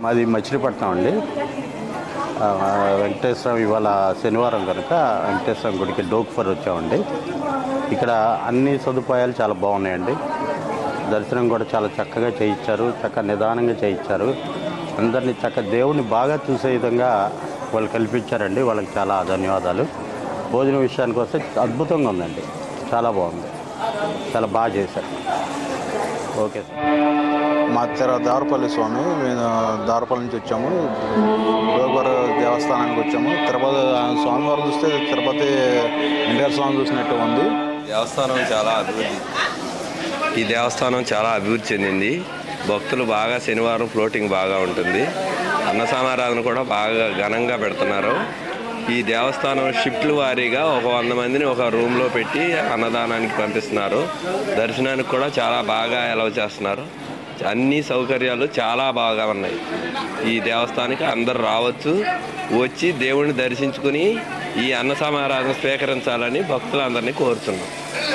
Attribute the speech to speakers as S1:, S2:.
S1: మాది మచిలీపట్నం అండి. వెంకటేశ్వరం ఇవాళ శనివారం కనుక వెంకటేశ్వరం గుడికి డోక్ఫర్ వచ్చామండి. ఇక్కడ అన్ని సదుపాయాలు చాలా బాగున్నాయండి. దర్శనం కూడా చాలా చక్కగా చేయించారు, చక్కగా నిదానంగా చేయించారు. అందరినీ దేవుడిని బాగా చూసే విధంగా వాళ్ళు కల్పించారండి. వాళ్ళకి చాలా ధన్యవాదాలు. భోజనం విషయానికి వస్తే అద్భుతంగా ఉందండి, చాలా బాగుంది, చాలా బాగా చేశారు. Okay sir.
S2: మా దారపల్లి స్వామి, మేము దారపల్లి నుంచి వచ్చాము. డోక్వర్ దేవస్థానానికి వచ్చాము. తిరుపతి స్వామివారిని చూస్తే తిరుపతి ఎన్టీఆర్ స్వామి చూసినట్టు ఉంది.
S3: ఈ దేవస్థానం చాలా అభివృద్ధి చెందింది. భక్తులు బాగా శనివారం ఫ్లోటింగ్ బాగా ఉంటుంది. అన్న సమారాధన కూడా బాగా ఘనంగా పెడుతున్నారు. ఈ దేవస్థానం షిఫ్ట్ల వారీగా 100 మందిని ఒక రూమ్లో పెట్టి అన్నదానానికి పంపిస్తున్నారు. దర్శనానికి కూడా చాలా బాగా అలౌ చేస్తున్నారు. అన్ని సౌకర్యాలు చాలా బాగా ఉన్నాయి. ఈ దేవస్థానానికి అందరు రావచ్చు, వచ్చి దేవుడిని దర్శించుకుని ఈ అన్న సమారాధన స్వీకరించాలని భక్తులందరినీ కోరుతున్నాం.